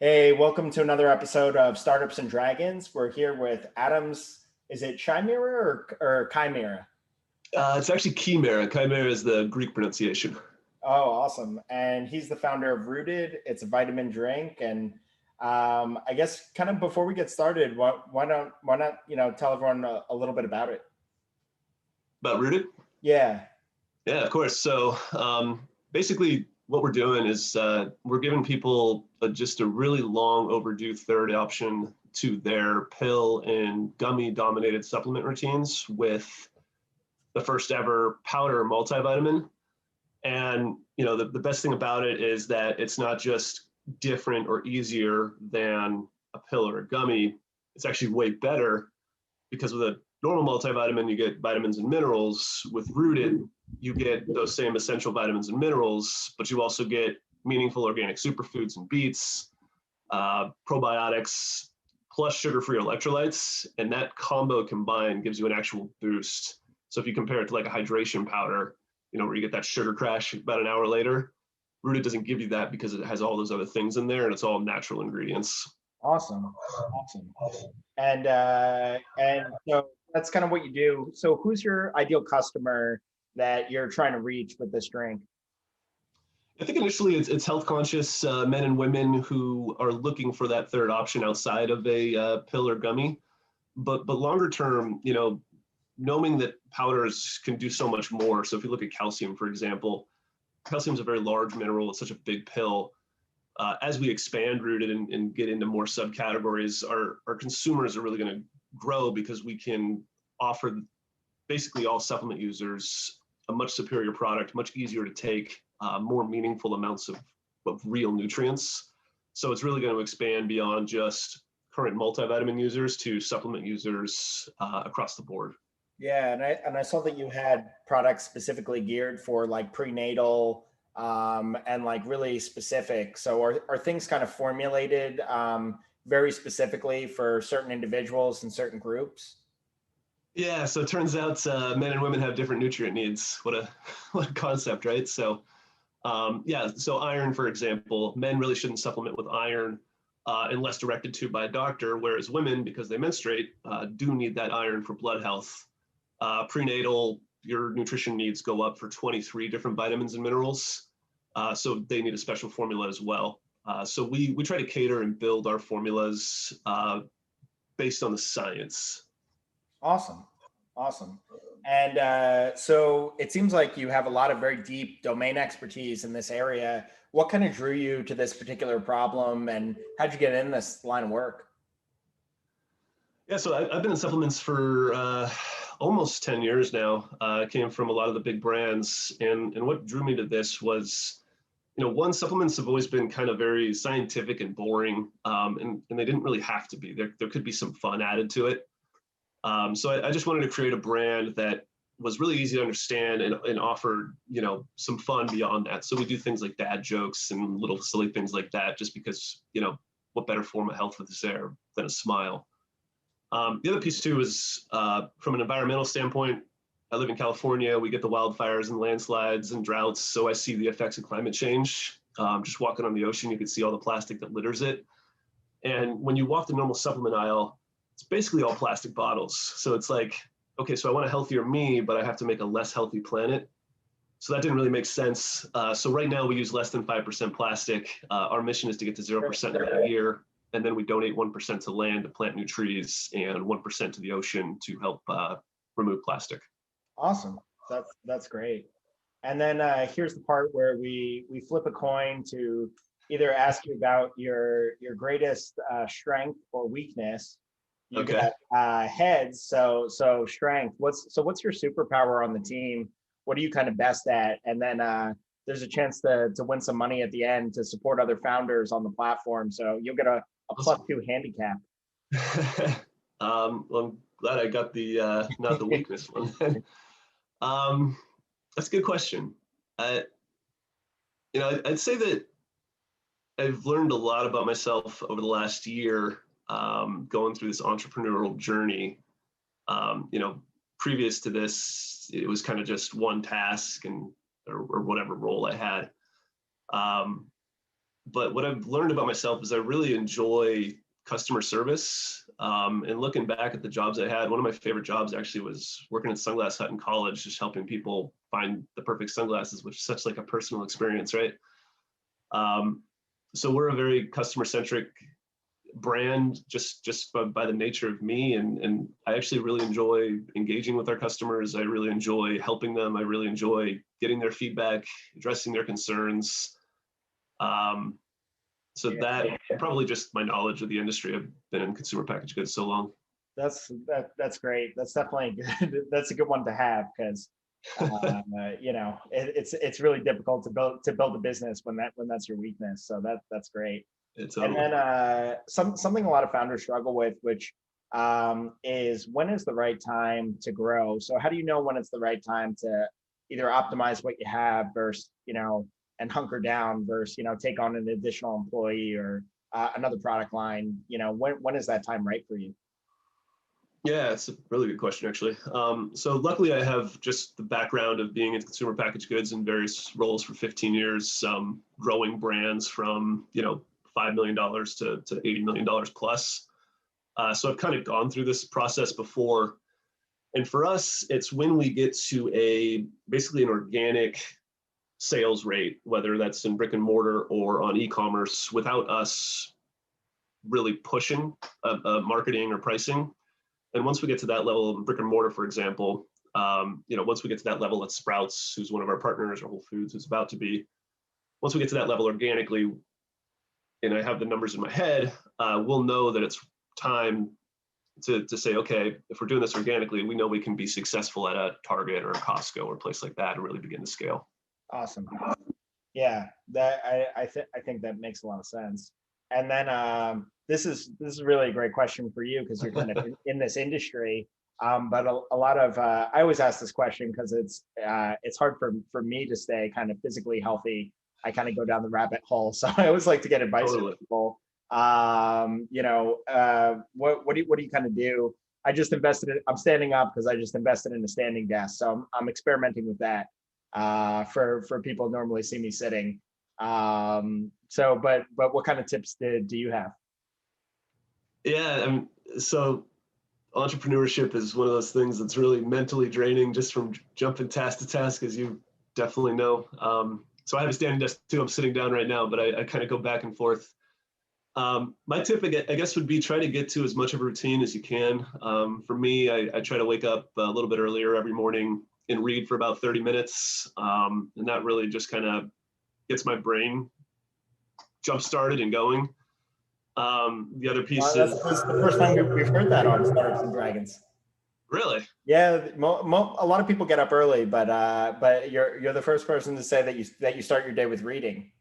Hey, welcome to another episode of Startups and Dragons. We're here with Adams. Is it Chimera or Chimera? It's actually Chimera. Chimera is the Greek pronunciation. Oh, awesome. And he's the founder of Rooted. It's a vitamin drink. And I guess kind of before we get started, why not, tell everyone a little bit about it? About Rooted? Yeah. Yeah, of course. So basically, what we're doing is we're giving people just a really long overdue third option to their pill and gummy dominated supplement routines with the first ever powder multivitamin. And the best thing about it is that it's not just different or easier than a pill or a gummy. It's actually way better because with a normal multivitamin, you get vitamins and minerals. With Rooted, you get those same essential vitamins and minerals, but you also get meaningful organic superfoods and beets, probiotics, plus sugar-free electrolytes. And that combo combined gives you an actual boost. So if you compare it to like a hydration powder, where you get that sugar crash about an hour later, Rooted doesn't give you that because it has all those other things in there and it's all natural ingredients. Awesome. Awesome. And so that's kind of what you do. So who's your ideal customer that you're trying to reach with this drink? I think initially it's health conscious men and women who are looking for that third option outside of a pill or gummy. But longer term, knowing that powders can do so much more. So if you look at calcium, for example, calcium is a very large mineral. It's such a big pill. As we expand Rooted and get into more subcategories, our consumers are really going to grow because we can offer basically all supplement users a much superior product, much easier to take, more meaningful amounts of real nutrients. So it's really going to expand beyond just current multivitamin users to supplement users across the board. Yeah, and I saw that you had products specifically geared for like prenatal and like really specific. So are things kind of formulated very specifically for certain individuals and certain groups? Yeah, so it turns out men and women have different nutrient needs. What a what a concept, right? So yeah, so iron, for example, men really shouldn't supplement with iron unless directed to by a doctor, whereas women, because they menstruate, do need that iron for blood health. Prenatal, your nutrition needs go up for 23 different vitamins and minerals, so they need a special formula as well. So we try to cater and build our formulas based on the science. Awesome. Awesome. And so it seems like you have a lot of very deep domain expertise in this area. What kind of drew you to this particular problem and how'd you get in this line of work? Yeah, so I've been in supplements for almost 10 years now. I came from a lot of the big brands, and what drew me to this was, one, supplements have always been kind of very scientific and boring, and they didn't really have to be. There could be some fun added to it. So I just wanted to create a brand that was really easy to understand and offered, some fun beyond that. So we do things like dad jokes and little silly things like that, just because, what better form of health is there than a smile? The other piece too is from an environmental standpoint, I live in California. We get the wildfires and landslides and droughts. So I see the effects of climate change. Just walking on the ocean, you can see all the plastic that litters it. And when you walk the normal supplement aisle, it's basically all plastic bottles. So it's like, okay, so I want a healthier me, but I have to make a less healthy planet. So that didn't really make sense. So right now we use less than 5% plastic. Our mission is to get to 0% every year. And then we donate 1% to land to plant new trees and 1% to the ocean to help remove plastic. Awesome. That's great. And then here's the part where we flip a coin to either ask you about your greatest strength or weakness. You Okay. got heads, so strength. What's your superpower on the team? What are you kind of best at? And then there's a chance to win some money at the end to support other founders on the platform. So you'll get a +2 handicap. Well, I'm glad I got the not the weakness one. um, that's a good question. I, I'd say that I've learned a lot about myself over the last year, going through this entrepreneurial journey. Previous to this, it was kind of just one task or whatever role I had. Um, But what I've learned about myself is I really enjoy customer service. And looking back at the jobs I had, one of my favorite jobs actually was working at Sunglass Hut in college, just helping people find the perfect sunglasses, which is such like a personal experience, right? Um, so we're a very customer centric brand, just by the nature of me, and I actually really enjoy engaging with our customers. I really enjoy helping them. I really enjoy getting their feedback, addressing their concerns. Um, so that probably just my knowledge of the industry. I've been in consumer packaged goods so long. That's great. That's definitely good. That's a good one to have because it's really difficult to build a business when that's your weakness. So that's great. It's And then something a lot of founders struggle with, which is when is the right time to grow? So how do you know when it's the right time to either optimize what you have versus, and hunker down versus, take on an additional employee or another product line? When is that time right for you? Yeah, it's a really good question, actually. So luckily, I have just the background of being in consumer packaged goods in various roles for 15 years, growing brands from $5 million to $80 million plus. So I've kind of gone through this process before. And for us, it's when we get to basically an organic sales rate, whether that's in brick and mortar or on e-commerce, without us really pushing marketing or pricing. And once we get to that level of brick and mortar, for example, once we get to that level at Sprouts, who's one of our partners, or Whole Foods, who's about to be, once we get to that level organically, and I have the numbers in my head, we'll know that it's time to say, okay, if we're doing this organically, we know we can be successful at a Target or a Costco or a place like that and really begin to scale. Awesome. Yeah, I think that makes a lot of sense. And then this is really a great question for you because you're kind of in this industry. But a lot of I always ask this question because it's hard for me to stay kind of physically healthy. I kind of go down the rabbit hole, so I always like to get advice from people. What do you kind of do? I just invested in. I'm standing up because I just invested in a standing desk, so I'm experimenting with that for people who normally see me sitting. But what kind of tips do you have? Yeah, so entrepreneurship is one of those things that's really mentally draining just from jumping task to task, as you definitely know. So I have a standing desk too. I'm sitting down right now, but I kind of go back and forth. My tip, I guess, would be try to get to as much of a routine as you can. For me, I try to wake up a little bit earlier every morning and read for about 30 minutes. And that really just kind of gets my brain jump started and going. The other piece is That's the first time we've heard that on Startups and Dragons. really, Yeah, a lot of people get up early, but you're the first person to say that you start your day with reading.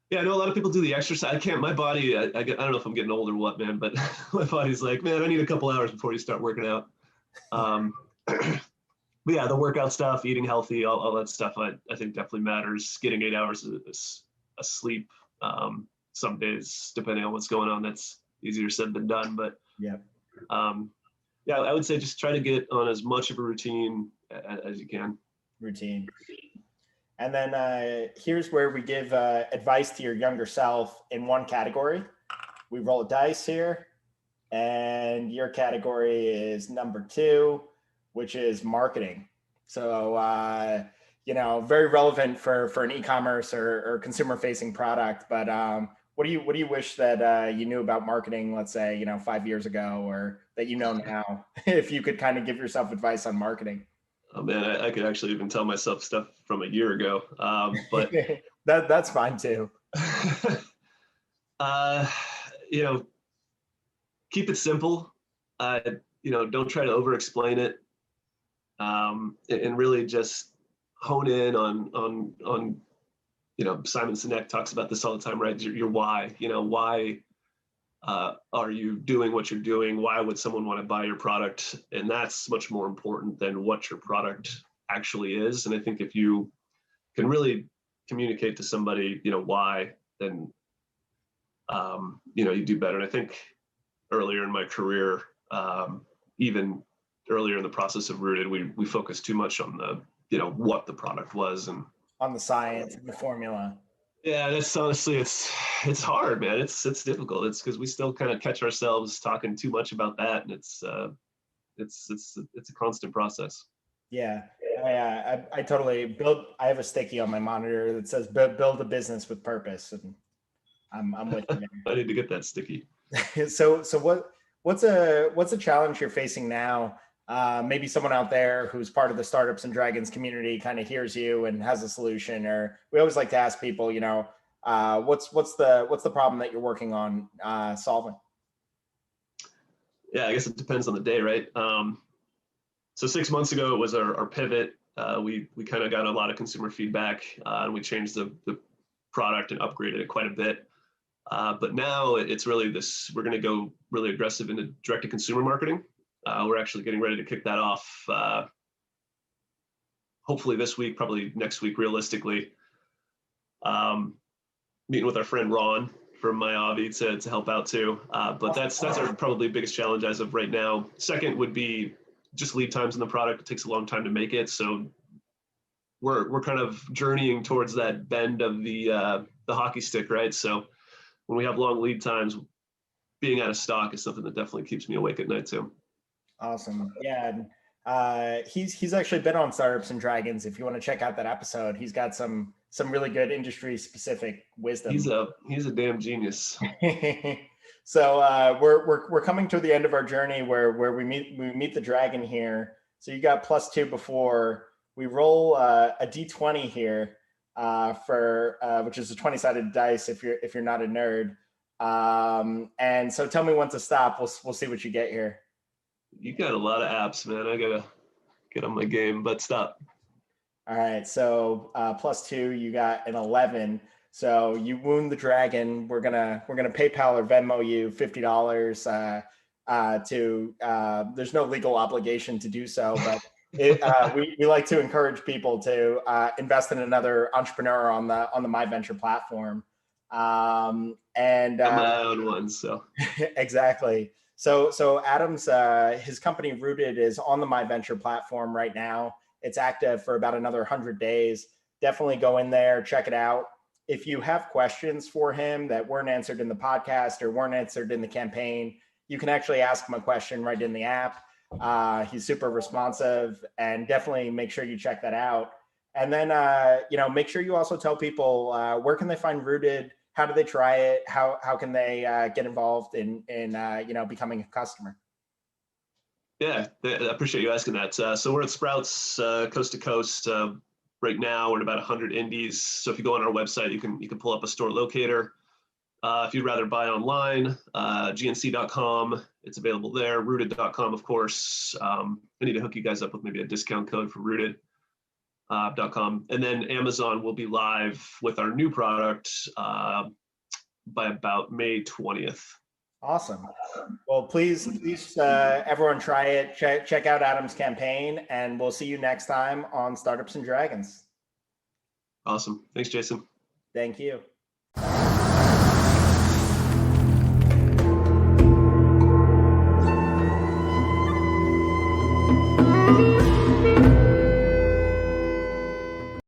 yeah, I know a lot of people do the exercise. I can't. My body, I don't know if I'm getting old or what, man, but my body's like, man, I need a couple hours before you start working out. But yeah, the workout stuff, eating healthy, all that stuff, I think definitely matters. Getting 8 hours of sleep. Some days, depending on what's going on, that's easier said than done. But Yeah. Yeah, I would say just try to get on as much of a routine as you can. Routine. And then here's where we give advice to your younger self in one category. We roll a dice here, and your category is number 2, which is marketing. So very relevant for an e-commerce or consumer-facing product. But what do you wish that you knew about marketing? Let's say 5 years ago, or that now, if you could kind of give yourself advice on marketing. Oh man, I could actually even tell myself stuff from a year ago, but that's fine too. uh, keep it simple. Don't try to over-explain it, and really just hone in on Simon Sinek talks about this all the time, right? Your why. Why are you doing what you're doing? Why would someone want to buy your product? And that's much more important than what your product actually is. And I think if you can really communicate to somebody, why, then you do better. And I think earlier in my career, even earlier in the process of Rooted, we focused too much on the what the product was and on the science and the formula. Yeah, that's honestly, it's hard, man. It's difficult. It's because we still kind of catch ourselves talking too much about that, and it's a constant process. Yeah. I totally build. I have a sticky on my monitor that says "Build a business with purpose," and I'm with you I need to get that sticky. there. So what's a challenge you're facing now? Maybe someone out there who's part of the Startups and Dragons community kind of hears you and has a solution. Or we always like to ask people, what's the problem that you're working on solving? Yeah, I guess it depends on the day, right? So 6 months ago, it was our pivot. We kind of got a lot of consumer feedback, and we changed the product and upgraded it quite a bit. But now it's really this, we're going to go really aggressive into direct to consumer marketing. We're actually getting ready to kick that off, hopefully this week, probably next week, realistically. Meeting with our friend Ron from Myavi to help out too. But that's our probably biggest challenge as of right now. Second would be just lead times in the product. It takes a long time to make it. So we're kind of journeying towards that bend of the hockey stick, right? So when we have long lead times, being out of stock is something that definitely keeps me awake at night too. Awesome. Yeah. And, he's actually been on Startups and Dragons. If you want to check out that episode, he's got some really good industry specific wisdom. He's a damn genius. So we're coming to the end of our journey where we meet the dragon here. So you got +2 before we roll a d20 here for which is a 20-sided dice if you're not a nerd. And so tell me when to stop. We'll see what you get here. You got a lot of apps, man. I gotta get on my game, but stop. All right, so +2, you got an 11. So you wound the dragon. We're gonna PayPal or Venmo you $50. There's no legal obligation to do so, but we like to encourage people to invest in another entrepreneur on the My Venture platform. And I'm my own one, so exactly. So Adam's his company Rooted is on the My Venture platform right now. It's active for about another 100 days. Definitely go in there, check it out. If you have questions for him that weren't answered in the podcast or weren't answered in the campaign, you can actually ask him a question right in the app. He's super responsive, and definitely make sure you check that out. And then, make sure you also tell people where can they find Rooted? How do they try it? How can they get involved in becoming a customer? yeah, I appreciate you asking that. So we're at Sprouts, coast to coast. Right now, we're at about 100 indies. So if you go on our website, you can pull up a store locator. If you'd rather buy online, gnc.com, it's available there. Rooted.com, of course. I need to hook you guys up with maybe a discount code for Rooted.com. And then Amazon will be live with our new product by about May 20th. Awesome. Well, please, everyone try it. Check out Adam's campaign, and we'll see you next time on Startups and Dragons. Awesome. Thanks, Jason. Thank you.